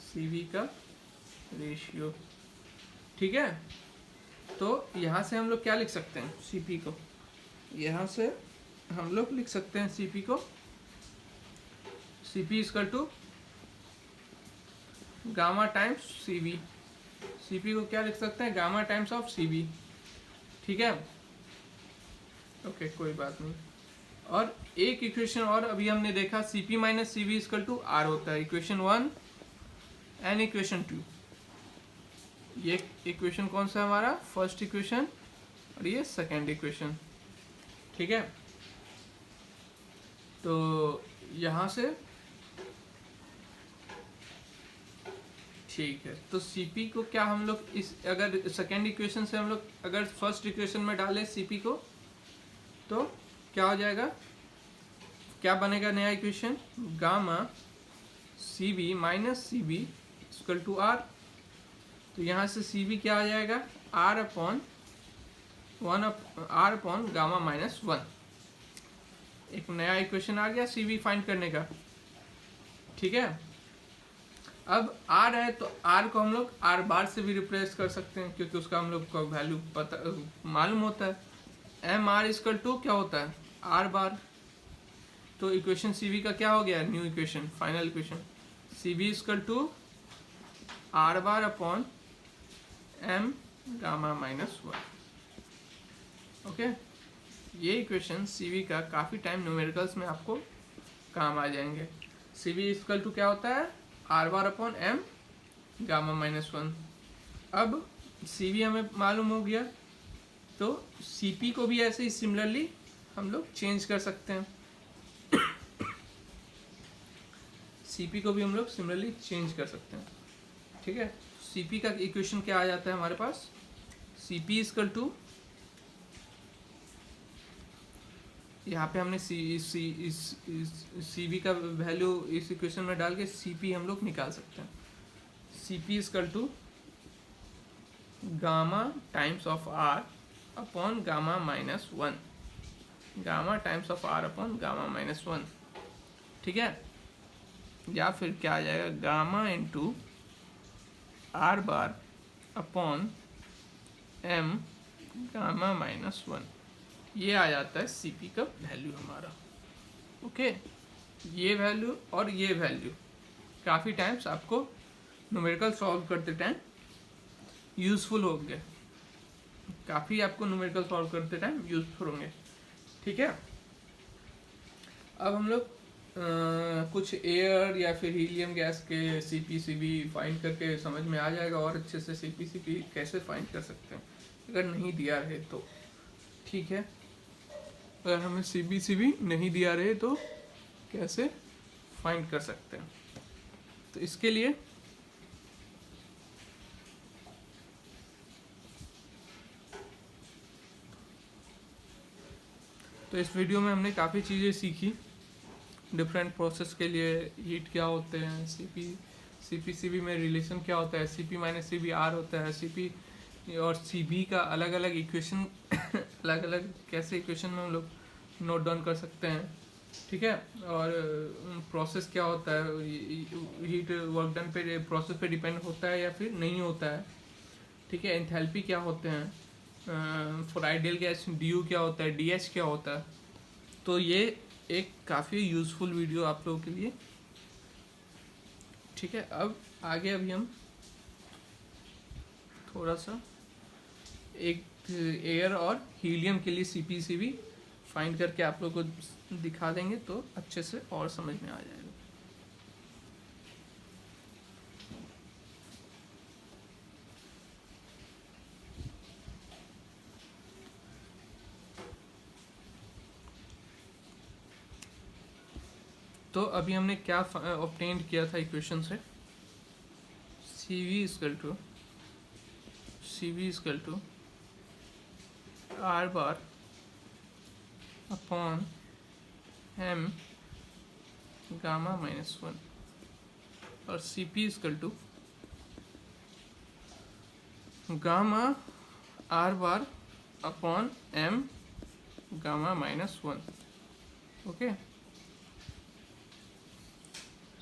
Cv का रेशियो. ठीक है, तो यहाँ से हम लोग क्या लिख सकते हैं, Cp को यहाँ से हम लोग लिख सकते हैं Cp को, Cp equal to gamma times Cv. Cp को क्या लिख सकते हैं, गामा टाइम्स ऑफ Cv. ठीक है, ओके, कोई बात नहीं. और एक इक्वेशन और अभी हमने देखा, Cp minus Cv equal to R होता है, इक्वेशन 1 एंड इक्वेशन 2. ये इक्वेशन कौन सा है हमारा, फर्स्ट इक्वेशन, और ये सेकेंड इक्वेशन. ठीक है, तो यहाँ से ठीक है, तो Cp को क्या हम लोग इस, अगर सेकेंड इक्वेशन से हम लोग अगर फर्स्ट इक्वेशन में डालें Cp को, तो क्या हो जाएगा, क्या बनेगा नया equation, gamma Cv minus Cv equal to R. तो यहाँ से Cv क्या आ जाएगा, R अपॉन गामा माइनस 1. एक नया इक्वेशन आ गया Cv फाइंड करने का. ठीक है, अब R है तो R को हम लोग R बार से भी रिप्लेस कर सकते हैं, क्योंकि उसका हम लोग का वैल्यू पता मालूम होता है. MR इक्वल टू क्या होता है, R बार. तो इक्वेशन Cv का क्या हो गया, new equation, final equation, Cv equal to R bar upon M gamma minus 1. Okay, ये इक्वेशन Cv का काफ़ी टाइम न्यूमेरिकल्स में आपको काम आ जाएंगे. Cv इक्वल टू क्या होता है, R bar upon M gamma minus 1. अब Cv हमें मालूम हो गया, तो Cp को भी ऐसे ही सिमिलरली हम लोग चेंज कर सकते हैं. Cp को भी हम लोग सिमिलरली चेंज कर सकते हैं. ठीक है, Cp का इक्वेशन क्या आ जाता है हमारे पास, Cp इक्वल टू यहाँ पे हमने सी वी का वैल्यू इस इक्वेशन में डाल के सी पी हम लोग निकाल सकते हैं। C P is equal to gamma times of R upon gamma minus one, gamma times of R upon gamma minus one, ठीक है। या फिर क्या आ जाएगा, gamma into R bar upon M gamma minus one, ये आ जाता है सी पी का वैल्यू हमारा। ओके, ये वैल्यू और ये वैल्यू काफ़ी टाइम्स आपको न्यूमेरिकल सॉल्व करते टाइम यूज़फुल होंगे, काफ़ी आपको न्यूमेरिकल सॉल्व करते टाइम यूज़फुल होंगे, ठीक है। अब हम लोग कुछ एयर या फिर हीलियम गैस के C P C V find करके समझ में आ जाएगा और अच्छे से सी पी कैसे फाइंड कर सकते हैं अगर नहीं दिया रहे तो, ठीक है। अगर हमें सी बी नहीं दिया रहे तो कैसे फाइंड कर सकते हैं, तो इसके लिए तो इस वीडियो में हमने काफ़ी चीज़ें सीखी। डिफरेंट प्रोसेस के लिए हीट क्या होते हैं, सी पी सी बी में रिलेशन क्या होता है, C P minus C V R होता है, सी पी और सी बी का अलग अलग इक्वेशन अलग अलग कैसे इक्वेशन में हम लोग नोट डाउन कर सकते हैं, ठीक है। और प्रोसेस क्या होता है, हीट वर्क डन पे प्रोसेस पे डिपेंड होता है या फिर नहीं होता है, ठीक है। एंथैल्पी क्या होते हैं, for ideal gas D you क्या होता है, डी एच क्या होता है। तो ये एक काफ़ी यूज़फुल वीडियो आप लोगों के लिए, ठीक है। अब आगे अभी हम थोड़ा सा एक एयर और हीलियम के लिए C P C V find करके आप लोग को दिखा देंगे तो अच्छे से और समझ में आ जाएगा। तो अभी हमने क्या ऑब्टेन किया था इक्वेशन से, C V equal to R bar upon M gamma minus one और C P is equal to gamma R bar upon M gamma minus one. Okay,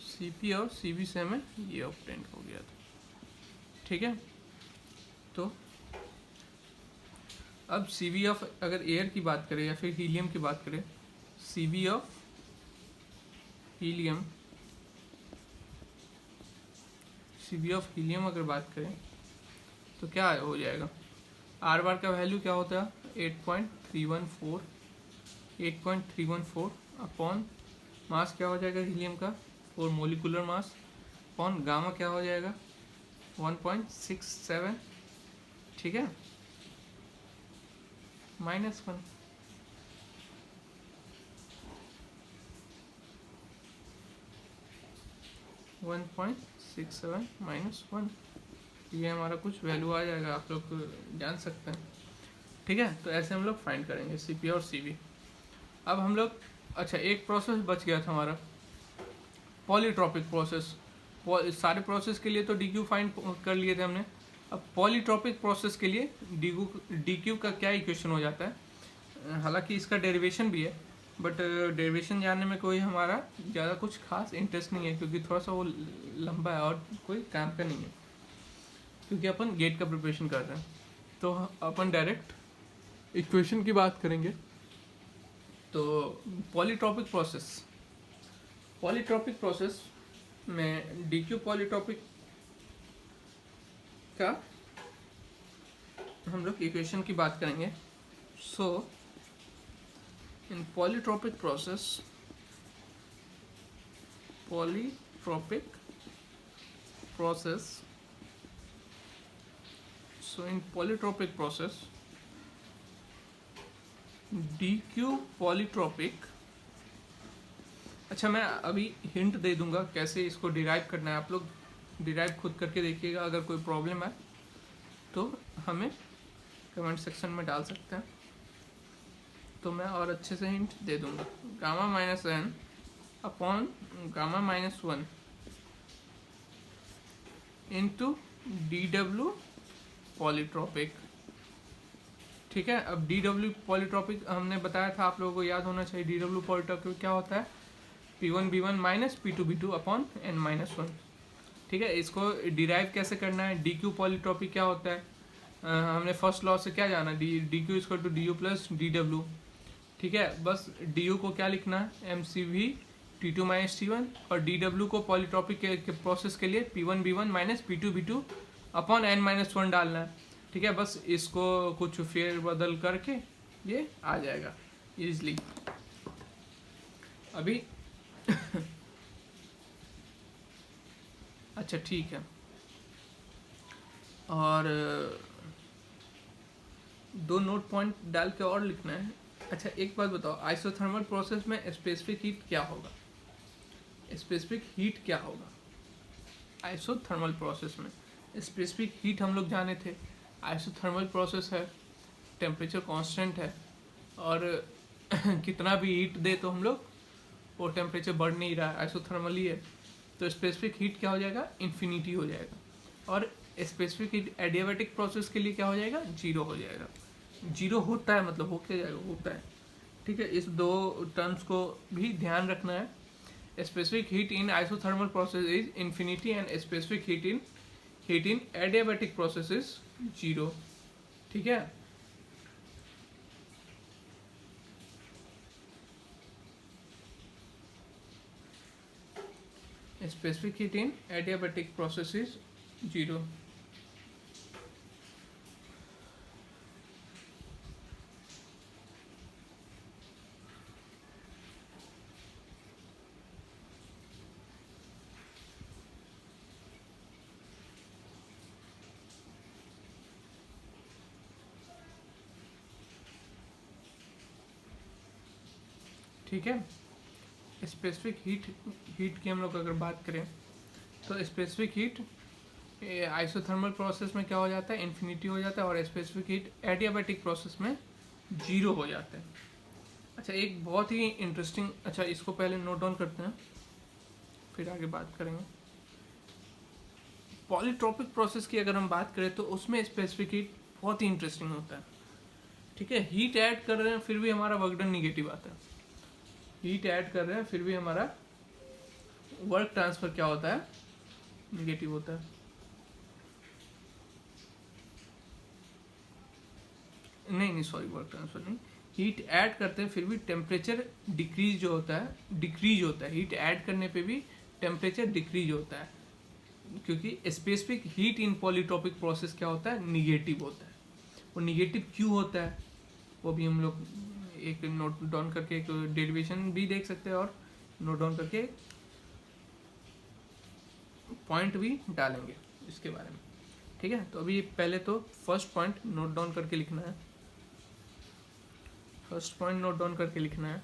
C P और सी बी से हमें ये ऑब्टेन हो गया था, ठीक है। तो अब सी वी ऑफ अगर एयर की बात करें या फिर हीलियम की बात करें, सी वी ऑफ हीलियम अगर बात करें तो क्या हो जाएगा, आर बार का वैल्यू क्या होता है 8.314 अपॉन मास क्या हो जाएगा हीलियम का 4 मोलिकुलर मास अपॉन गामा क्या हो जाएगा 1.67, ठीक है, -1। -1, ये हमारा कुछ वैल्यू आ जाएगा, आप लोग जान सकते हैं, ठीक है। तो ऐसे हम लोग फाइंड करेंगे सी पी और सी बी। अब हम लोग अच्छा एक प्रोसेस बच गया था हमारा, पॉलीट्रॉपिक प्रोसेस। सारे प्रोसेस के लिए तो डी क्यू फाइंड कर लिए थे हमने। अब पॉलीट्रॉपिक प्रोसेस के लिए डी क्यू का क्या इक्वेशन हो जाता है, हालांकि इसका डेरिवेशन भी है बट डेरिवेशन जानने में कोई हमारा ज़्यादा कुछ खास इंटरेस्ट नहीं है क्योंकि थोड़ा सा वो लंबा है और कोई काम का नहीं है, क्योंकि अपन गेट का प्रिपरेशन कर रहे हैं। तो अपन डायरेक्ट इक्वेशन की बात करेंगे। तो पॉलीट्रॉपिक प्रोसेस में डी क्यू पॉलीट्रॉपिक का हम लोग इक्वेशन की बात करेंगे। So in polytropic process D Q polytropic, अच्छा मैं अभी हिंट दे दूंगा कैसे इसको डिराइव करना है, आप लोग डिराइव खुद करके देखिएगा। अगर कोई प्रॉब्लम है तो हमें कमेंट सेक्शन में डाल सकते हैं। तो मैं और अच्छे से हिंट दे दूंगा। Gamma minus N upon gamma minus one into D W polytropic. ठीक है, अब डी डब्ल्यू पॉलीट्रॉपिक हमने बताया था, आप लोगों को याद होना चाहिए। डी डब्ल्यू पॉलीट्रॉपिक क्या होता है? P1 B1 minus P2 B2 upon n minus one. ठीक है, इसको डिराइव कैसे करना है? डी क्यू पॉलीट्रॉपिक क्या होता है? हमने फर्स्ट लॉ से क्या जाना? D Q equal to D U plus D W. ठीक है, बस डी यू को क्या लिखना है? M C we T2 minus T1, और डी डब्ल्यू को पॉलीट्रॉपिक के प्रोसेस के लिए P1 B1 minus P2 B2 upon n minus one डालना है। ठीक है, बस इसको कुछ फेर बदल करके ये आ जाएगा इजली। अभी अच्छा ठीक है, और दो नोट पॉइंट डाल के और लिखना है। अच्छा एक बात बताओ, आइसोथर्मल प्रोसेस में स्पेसिफिक हीट क्या होगा? स्पेसिफिक हीट क्या होगा आइसोथर्मल प्रोसेस में? स्पेसिफिक हीट हम लोग जाने थे, आइसोथर्मल प्रोसेस है, टेम्परेचर कांस्टेंट है, और कितना भी हीट दे तो हम लोग वो टेम्परेचर बढ़ नहीं रहा है, आइसोथर्मल ही है। तो स्पेसिफिक हीट क्या हो जाएगा? इन्फिनिटी हो जाएगा। और स्पेसिफिक हीट एडियाबैटिक प्रोसेस के लिए क्या हो जाएगा? जीरो हो जाएगा। जीरो होता है मतलब हो क्या जाएगा? होता है। ठीक है, इस दो टर्म्स को भी ध्यान रखना है। Specific heat in isothermal process is infinity and specific heat in adiabatic process is zero. ठीक है, specific heat in adiabatic process is zero. ठीक है, स्पेसिफिक हीट की हम लोग अगर बात करें तो स्पेसिफिक हीट आइसोथर्मल प्रोसेस में क्या हो जाता है? इन्फिनिटी हो जाता है, और स्पेसिफिक हीट एडियाबैटिक प्रोसेस में जीरो हो जाता है। अच्छा एक बहुत ही इंटरेस्टिंग, अच्छा इसको पहले नोट डाउन करते हैं फिर आगे बात करेंगे। पॉलीट्रॉपिक प्रोसेस की अगर हम बात करें तो उसमें स्पेसिफिक हीट बहुत ही इंटरेस्टिंग होता है। ठीक है, हीट ऐड कर रहे हैं फिर भी हमारा वर्क डन निगेटिव आता है। हीट ऐड कर रहे हैं फिर भी हमारा वर्क ट्रांसफर क्या होता है? निगेटिव होता है। नहीं सॉरी, वर्क ट्रांसफर नहीं, हीट ऐड करते हैं फिर भी टेम्परेचर डिक्रीज जो होता है, डिक्रीज होता है। हीट ऐड करने पे भी टेम्परेचर डिक्रीज होता है, क्योंकि specific heat in polytropic process क्या होता है? निगेटिव होता है। वो निगेटिव क्यों होता है वो भी हम लोग एक नोट डाउन करके एक डेरिवेशन भी देख सकते हैं, और नोट डाउन करके पॉइंट भी डालेंगे इसके बारे में। ठीक है, तो अभी पहले तो फर्स्ट पॉइंट नोट डाउन करके लिखना है। फर्स्ट पॉइंट नोट डाउन करके लिखना है,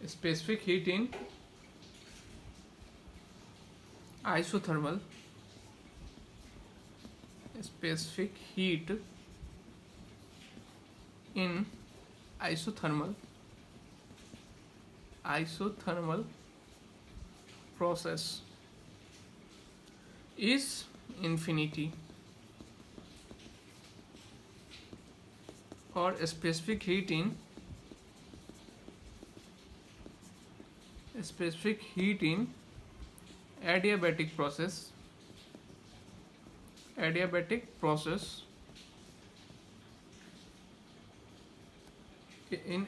specific heat in isothermal, specific heat in isothermal process is infinity, और specific heat in adiabatic process in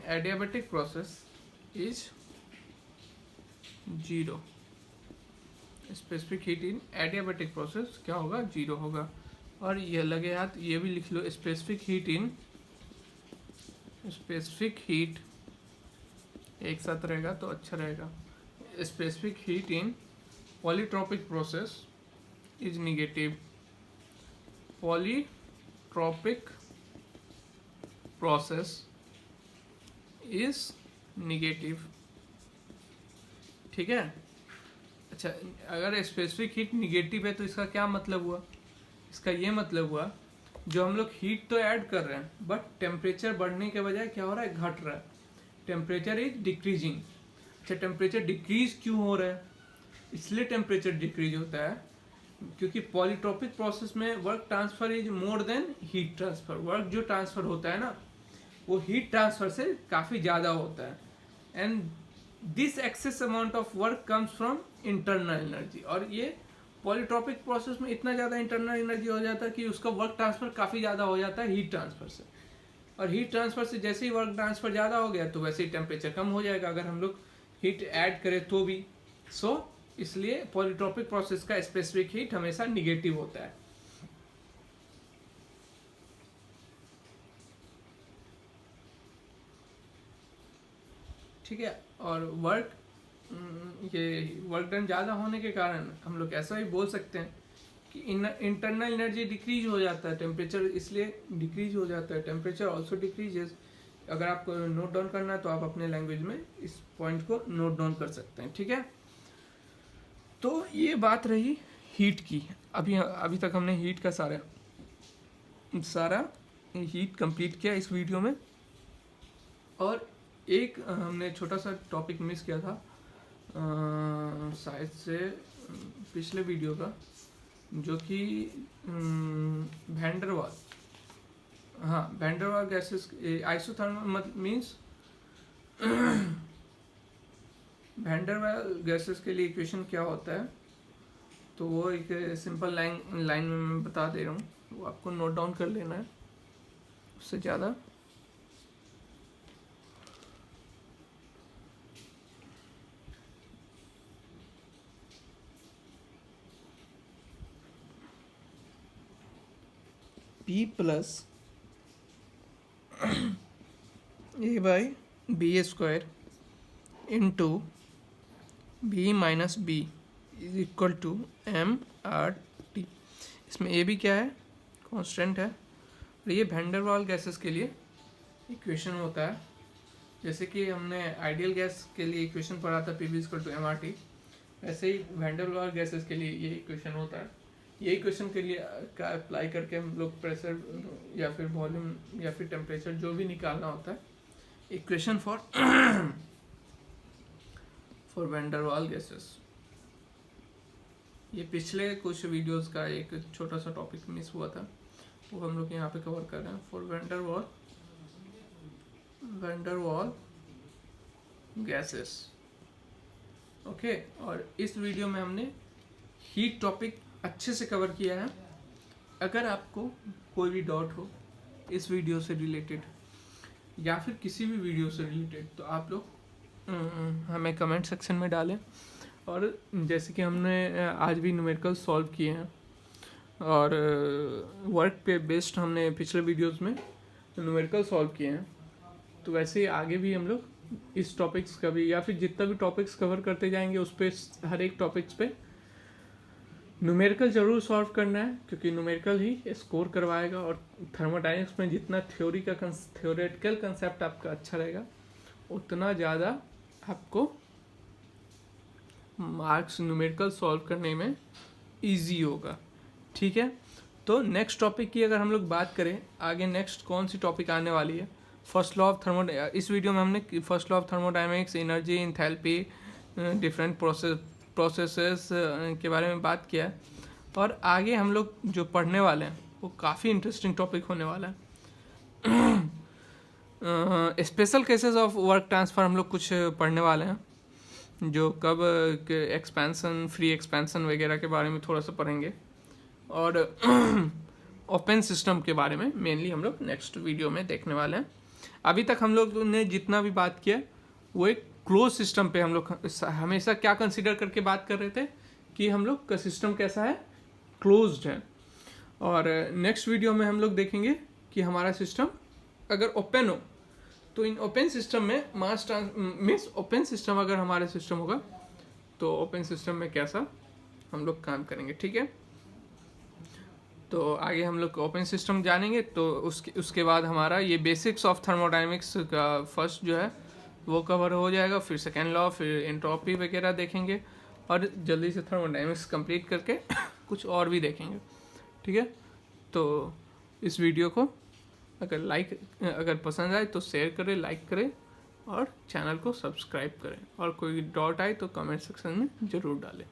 adiabatic process is zero. Specific heat in adiabatic process क्या होगा? जीरो होगा। और ये लगे हाथ ये भी लिख लो, स्पेसिफिक हीट एक साथ रहेगा तो अच्छा रहेगा। Specific heat in polytropic process is negative. Polytropic process is negative. ठीक है, अच्छा, अगर स्पेसिफिक हीट निगेटिव है तो इसका क्या मतलब हुआ? इसका ये मतलब हुआ जो हम लोग हीट तो ऐड कर रहे हैं बट टेम्परेचर बढ़ने के बजाय क्या हो रहा है, घट रहा है, टेम्परेचर इज डिक्रीजिंग। अच्छा, टेम्परेचर डिक्रीज क्यों हो रहा है? इसलिए टेम्परेचर डिक्रीज होता है क्योंकि पॉलीट्रोपिक प्रोसेस में work transfer is more than heat transfer. Work जो ट्रांसफर होता है ना, वो हीट ट्रांसफर से काफ़ी ज़्यादा होता है। And this excess amount of work comes from internal energy. और ये पॉलीट्रोपिक प्रोसेस में इतना ज़्यादा इंटरनल एनर्जी हो जाता है कि उसका वर्क ट्रांसफर काफ़ी ज़्यादा हो जाता है हीट ट्रांसफर से। और हीट ट्रांसफर से जैसे ही वर्क ट्रांसफर ज़्यादा हो गया तो वैसे ही टेम्परेचर कम हो जाएगा अगर हम लोग हीट ऐड करें तो भी। सो इसलिए पॉलीट्रोपिक प्रोसेस का स्पेसिफिक हीट हमेशा निगेटिव होता है। ठीक है। और ये वर्क डन ज़्यादा होने के कारण हम लोग ऐसा भी बोल सकते हैं कि इंटरनल एनर्जी डिक्रीज हो जाता है, टेम्परेचर इसलिए डिक्रीज हो जाता है, टेम्परेचर ऑल्सो डिक्रीजेस। अगर आपको नोट डाउन करना है तो आप अपने लैंग्वेज में इस पॉइंट को नोट डाउन कर सकते हैं। ठीक है, तो ये बात रही हीट की। अभी तक हमने हीट का सारा हीट कंप्लीट किया इस वीडियो में। और एक हमने छोटा सा टॉपिक मिस किया था शायद से पिछले वीडियो का, जो कि वैंडरवाल, हाँ वैंडरवाल गैसेस आइसोथर्मल मीन्स वैंडरवाल गैसेस के लिए इक्वेशन क्या होता है, तो वो एक सिंपल लाइन में मैं बता दे रहा हूँ, वो आपको नोट डाउन कर लेना है उससे ज़्यादा। P plus A by V square into V minus B is equal to M R T. इसमें ए भी क्या है, कांस्टेंट है। और ये वैंडरवाल गैसेस के लिए इक्वेशन होता है। जैसे कि हमने आइडियल गैस के लिए इक्वेशन पढ़ा था P V equal to M R T, वैसे ही वैंडरवाल गैसेस के लिए ये इक्वेशन होता है। ये इक्वेशन के लिए का अप्लाई करके हम लोग प्रेशर या फिर वॉल्यूम या फिर टेम्परेचर जो भी निकालना होता है, इक्वेशन फॉर वैंडरवाल गैसेस। ये पिछले कुछ वीडियोस का एक छोटा सा टॉपिक मिस हुआ था, वो हम लोग यहाँ पे कवर कर रहे हैं। For van der Waals gases, okay. और इस वीडियो में हमने हीट टॉपिक अच्छे से कवर किया है। अगर आपको कोई भी डाउट हो इस वीडियो से रिलेटेड या फिर किसी भी वीडियो से रिलेटेड, तो आप लोग हमें कमेंट सेक्शन में डालें। और जैसे कि हमने आज भी न्यूमेरिकल सॉल्व किए हैं और वर्क पे बेस्ड हमने पिछले वीडियोस में न्यूमेरिकल सॉल्व किए हैं, तो वैसे ही आगे भी हम लोग इस टॉपिक्स का भी या फिर जितना भी टॉपिक्स कवर करते जाएंगे उस पर हर एक टॉपिक्स पे न्यूमेरिकल जरूर सॉल्व करना है, क्योंकि न्यूमेरिकल ही स्कोर करवाएगा। और थर्मोडायनेमिक्स में जितना थ्योरेटिकल कंसेप्ट आपका अच्छा रहेगा उतना ज़्यादा आपको मार्क्स न्यूमेरिकल सॉल्व करने में इजी होगा। ठीक है, तो नेक्स्ट टॉपिक की अगर हम लोग बात करें आगे, नेक्स्ट कौन सी टॉपिक आने वाली है, फर्स्ट लॉ ऑफ इस वीडियो में हमने first law of thermodynamics, energy, enthalpy, different processes के बारे में बात किया है। और आगे हम लोग जो पढ़ने वाले हैं वो काफ़ी इंटरेस्टिंग टॉपिक होने वाला है। Special cases of work transfer हम लोग कुछ पढ़ने वाले हैं, जो कब एक्सपेंसन, फ्री एक्सपेंसन वगैरह के बारे में थोड़ा सा पढ़ेंगे। और ओपन सिस्टम के बारे में मेनली हम लोग नेक्स्ट वीडियो में देखने वाले हैं। अभी तक हम लोग ने जितना भी बात किया वो एक क्लोज सिस्टम पे हम लोग हमेशा क्या कंसीडर करके बात कर रहे थे कि हम लोग का सिस्टम कैसा है, क्लोज्ड है। और नेक्स्ट वीडियो में हम लोग देखेंगे कि हमारा सिस्टम अगर ओपन हो तो इन ओपन सिस्टम में मास मीन्स ओपन सिस्टम अगर हमारा सिस्टम होगा तो ओपन सिस्टम में कैसा हम लोग काम करेंगे। ठीक है, तो आगे हम लोग ओपन सिस्टम जानेंगे, तो उसके बाद हमारा ये बेसिक्स ऑफ थर्मोडायनेमिक्स का फर्स्ट जो है वो कवर हो जाएगा। फिर सेकेंड लॉ, फिर एंट्रोपी वगैरह देखेंगे। और जल्दी से थर्मोडायनेमिक्स कंप्लीट करके कुछ और भी देखेंगे, ठीक है। तो इस वीडियो को अगर पसंद आए तो शेयर करें, लाइक करें और चैनल को सब्सक्राइब करें, और कोई डाउट आए तो कमेंट सेक्शन में ज़रूर डालें।